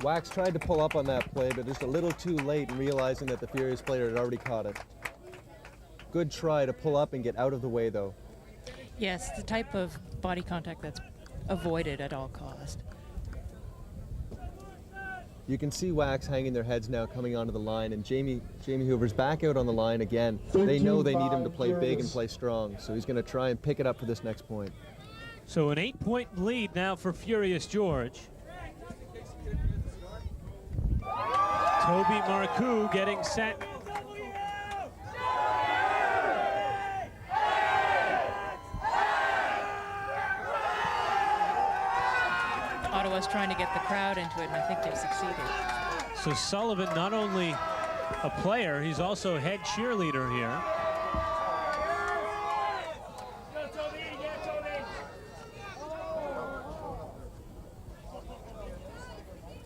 Wax tried to pull up on that play, but just a little too late in realizing that the Furious player had already caught it. Good try to pull up and get out of the way, though. Yes, the type of body contact that's avoided at all cost. You can see Wax hanging their heads now coming onto the line, and Jamie Hoover's back out on the line again. They know they need him to play big and play strong, so he's going to try and pick it up for this next point. So an 8-point lead now for Furious George. Toby Marcoux getting set. Ottawa's trying to get the crowd into it, and I think they've succeeded. So Sullivan, not only a player, he's also head cheerleader here.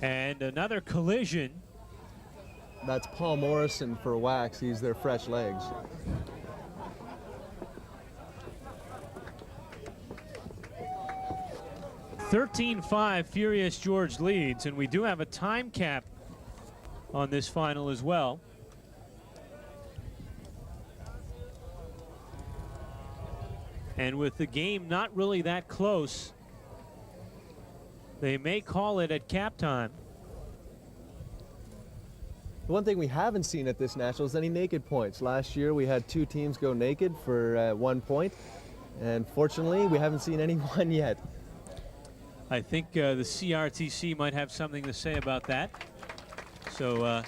And another collision. That's Paul Morrison for Wax. He's their fresh legs. (13-5) Furious George leads, and we do have a time cap on this final as well. And with the game not really that close, they may call it at cap time. The one thing we haven't seen at this National is any naked points. Last year we had 2 teams go naked for 1 point, and fortunately we haven't seen any one yet. I think the CRTC might have something to say about that. So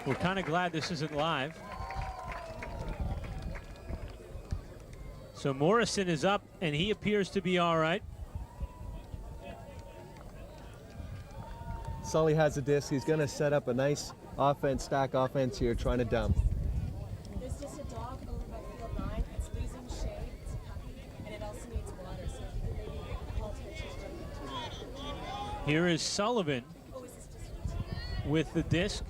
we're kind of glad this isn't live. So Morrison is up, and he appears to be all right. Sully has a disc. He's going to set up a nice offense, stack offense here, trying to dump. There's just a dog over by field 9. It's losing shade, it's a puppy, and it also needs water, so if you can maybe call attention to it. Here is Sullivan with the disc.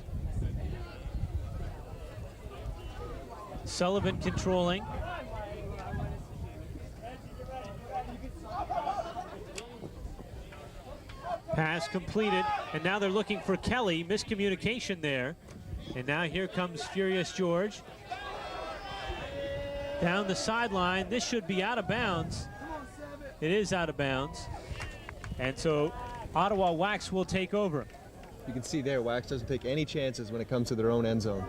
Sullivan controlling. Pass completed, and now they're looking for Kelly. Miscommunication there. And now here comes Furious George. Down the sideline. This should be out of bounds. It is out of bounds. And so Ottawa Wax will take over. You can see there, Wax doesn't take any chances when it comes to their own end zone.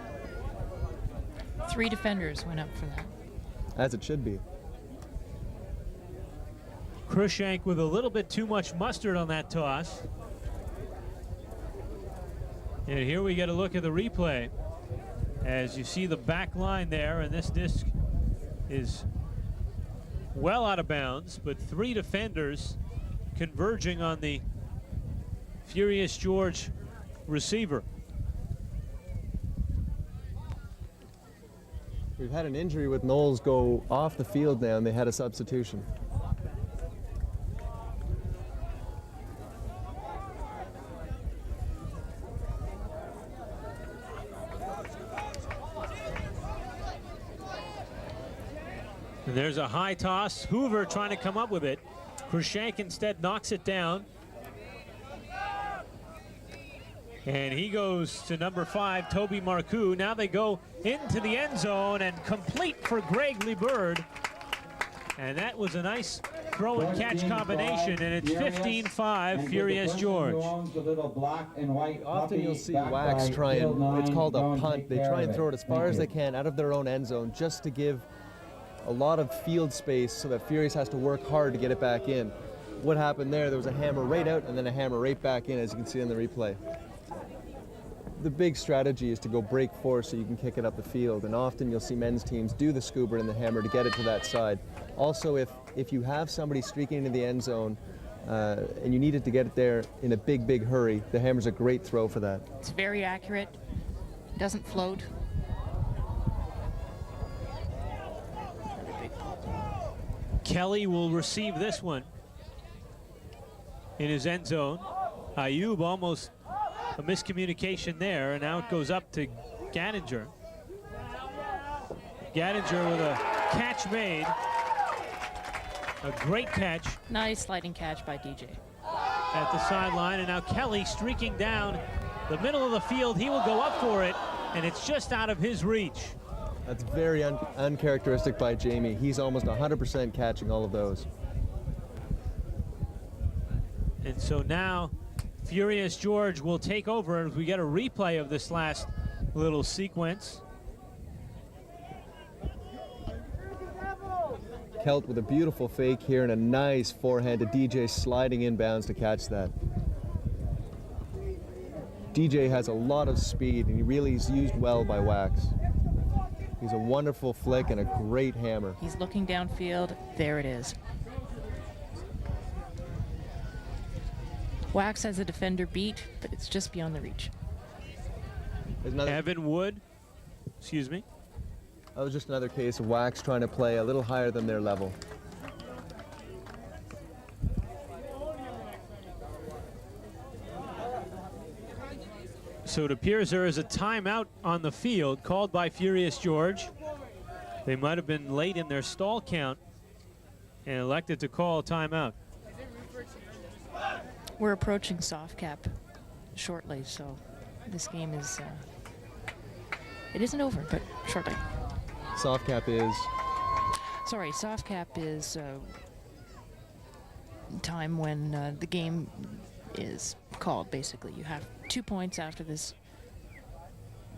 3 defenders went up for that. As it should be. Crushank with a little bit too much mustard on that toss. And here we get a look at the replay. As you see the back line there, and this disc is well out of bounds, but 3 defenders converging on the Furious George receiver. We've had an injury with Knowles go off the field now, and they had a substitution. And there's a high toss. Hoover trying to come up with it. Crushank instead knocks it down. And he goes to number 5, Toby Marcoux. Now they go into the end zone and complete for Greg LeBird. And that was a nice throw and catch combination, and it's 15-5 Furious George. Often you'll see Wax try and, it's called a punt. They try and throw it as far as they can out of their own end zone just to give a lot of field space so that Furious has to work hard to get it back in. What happened there was a hammer right out and then a hammer right back in, as you can see in the replay. The big strategy is to go break force so you can kick it up the field, and often you'll see men's teams do the scuba and the hammer to get it to that side. Also, if you have somebody streaking into the end zone and you needed to get it there in a big hurry, the hammer's a great throw for that. It's very accurate, doesn't float. Kelly will receive this one in his end zone. Ayub almost a miscommunication there, and now it goes up to Gattinger. Gattinger with a catch made. A great catch. Nice sliding catch by DJ. at the sideline, and now Kelly streaking down the middle of the field. He will go up for it, and it's just out of his reach. That's very uncharacteristic by Jamie. He's almost 100% catching all of those. And so now Furious George will take over as we get a replay of this last little sequence. Kelt with a beautiful fake here and a nice forehand to DJ sliding inbounds to catch that. DJ has a lot of speed and he really is used well by Wax. He's a wonderful flick and a great hammer. He's looking downfield. There it is. Wax has a defender beat, but it's just beyond the reach. Evan Wood, excuse me. That was just another case of Wax trying to play a little higher than their level. So it appears there is a timeout on the field called by Furious George. They might have been late in their stall count and elected to call a timeout. We're approaching soft cap shortly, so this game is, it isn't over, but shortly. Soft cap is? Sorry, soft cap is time when the game is called, basically. You have 2 points after this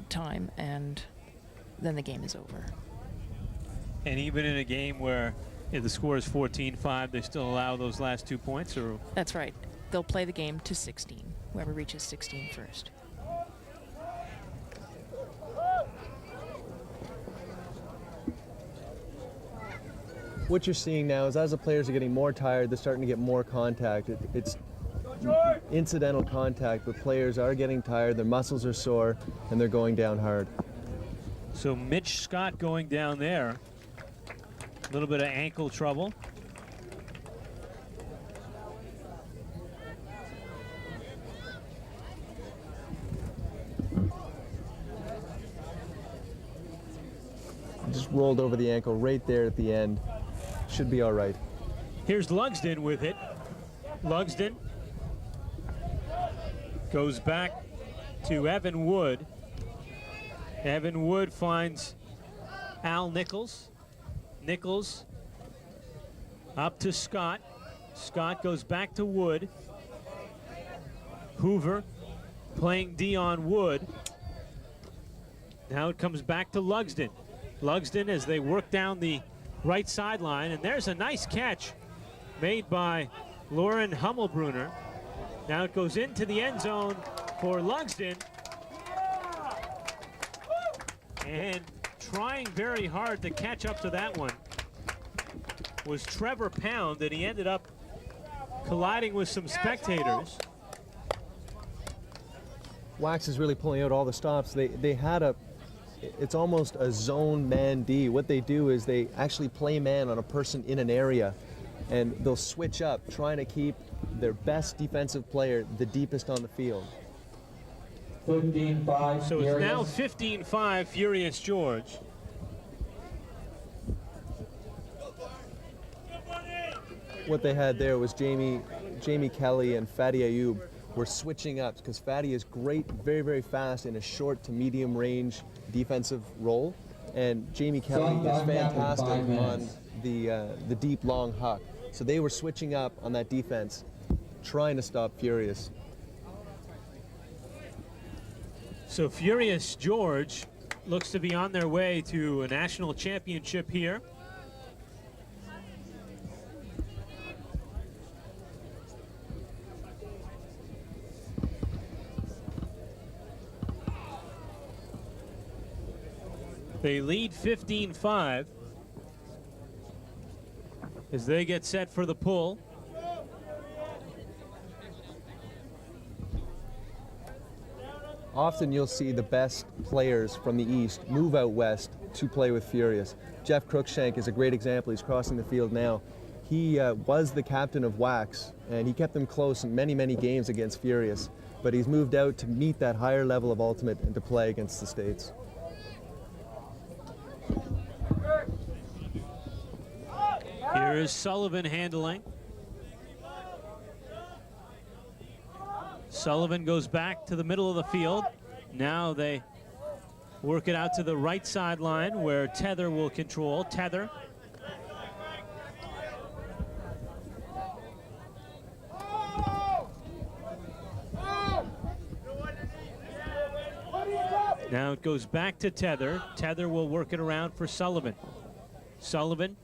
time, and then the game is over. And even in a game where the score is 14-5, they still allow those last 2 points? Or That's right. They'll play the game to 16, whoever reaches 16 first. What you're seeing now is as the players are getting more tired, they're starting to get more contact. It's incidental contact, but players are getting tired, their muscles are sore, and they're going down hard. so Mitch Scott going down there. A little bit of ankle trouble. Just rolled over the ankle right there at the end. Should be all right. Here's Lugsdin with it. Lugsdin goes back to Evan Wood. Evan Wood finds Al Nichols. Nichols up to Scott. Scott goes back to Wood. Hoover playing Dion Wood. Now it comes back to Lugsdin. Lugsdin as they work down the right sideline, and there's a nice catch made by Lauren Hummelbrunner. Now it goes into the end zone for Lugsdin. And trying very hard to catch up to that one was Trevor Pound, and he ended up colliding with some spectators. Wax is really pulling out all the stops. They had a, it's almost a zone man D. What they do is they actually play man on a person in an area, and they'll switch up, trying to keep their best defensive player the deepest on the field. 15-5. So it's now 15-5 Furious George. What they had there was Jamie Kelly and Fadi Ayoub were switching up because Fadi is great, very, very fast in a short to medium range defensive role, and Jamie Kelly is fantastic on the deep long huck. So they were switching up on that defense, trying to stop Furious. So Furious George looks to be on their way to a national championship here. They lead 15-5 as they get set for the pull. Often you'll see the best players from the East move out west to play with Furious. Jeff Cruikshank is a great example. He's crossing the field now. He was the captain of Wax, and he kept them close in many, many games against Furious. But he's moved out to meet that higher level of Ultimate and to play against the States. Here is Sullivan handling. Sullivan goes back to the middle of the field. Now they work it out to the right sideline where Tether will control. Tether. Now it goes back to Tether. Tether will work it around for Sullivan. Sullivan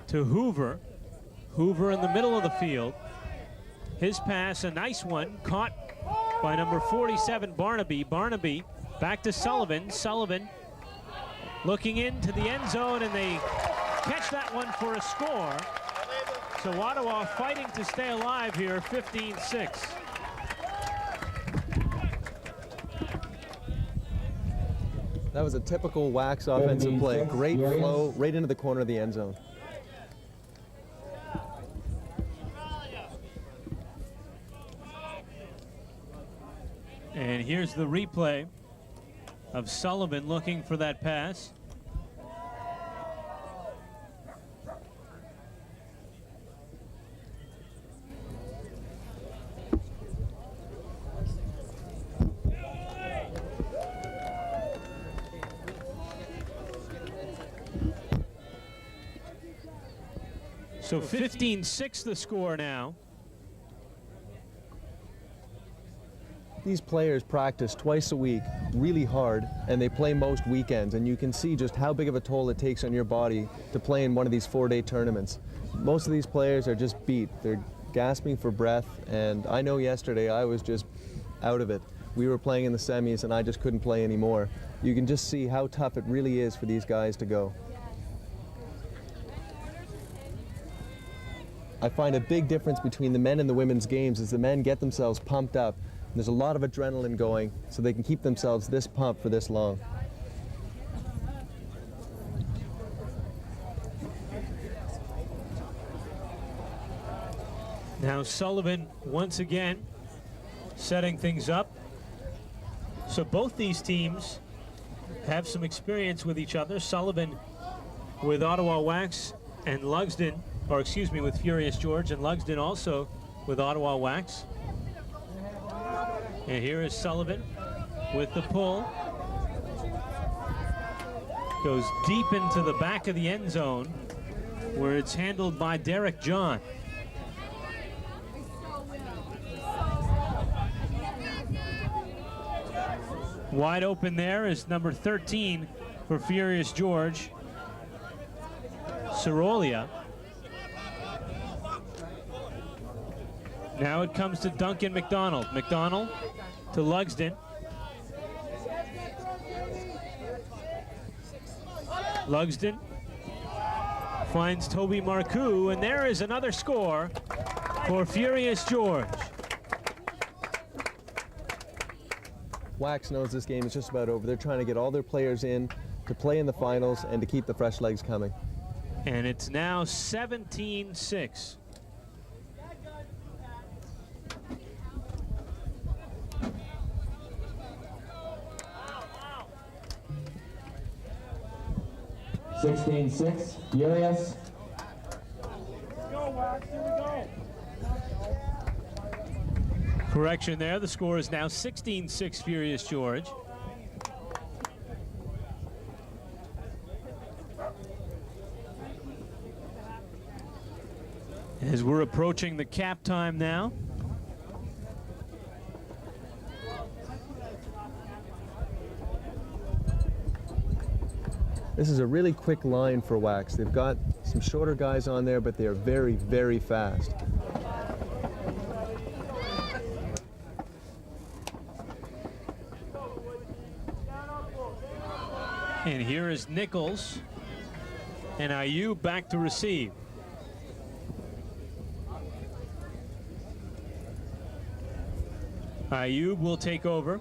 to Hoover. Hoover in the middle of the field. His pass, a nice one, caught by number 47, Barnaby. Barnaby back to Sullivan. Sullivan looking into the end zone, and they catch that one for a score. So Ottawa fighting to stay alive here, 15-6. That was a typical Wax offensive play. Great flow right into the corner of the end zone. And here's the replay of Sullivan looking for that pass. So 15-6 the score now. These players practice twice a week really hard, and they play most weekends, and you can see just how big of a toll it takes on your body to play in one of these 4-day tournaments. Most of these players are just beat. They're gasping for breath, and I know yesterday I was just out of it. We were playing in the semis, and I just couldn't play anymore. You can just see how tough it really is for these guys to go. I find a big difference between the men and the women's games is the men get themselves pumped up. There's a lot of adrenaline going, so they can keep themselves this pumped for this long. Now Sullivan once again setting things up. So both these teams have some experience with each other. Sullivan with Ottawa Wax and Lugsdin, or excuse me, with Furious George, and Lugsdin also with Ottawa Wax. And here is Sullivan with the pull. Goes deep into the back of the end zone where it's handled by Derek John. Wide open there is number 13 for Furious George, Sorolia. Now it comes to Duncan McDonald. McDonald to Lugsdin. Lugsdin finds Toby Marcoux, and there is another score for Furious George. Wax knows this game is just about over. They're trying to get all their players in to play in the finals and to keep the fresh legs coming. And it's now 17-6. Furious. Correction there, the score is now 16-6 Furious George. As we're approaching the cap time now. This is a really quick line for Wax. They've got some shorter guys on there, but they are very, very fast. And here is Nichols, and Ayub back to receive. Ayub will take over.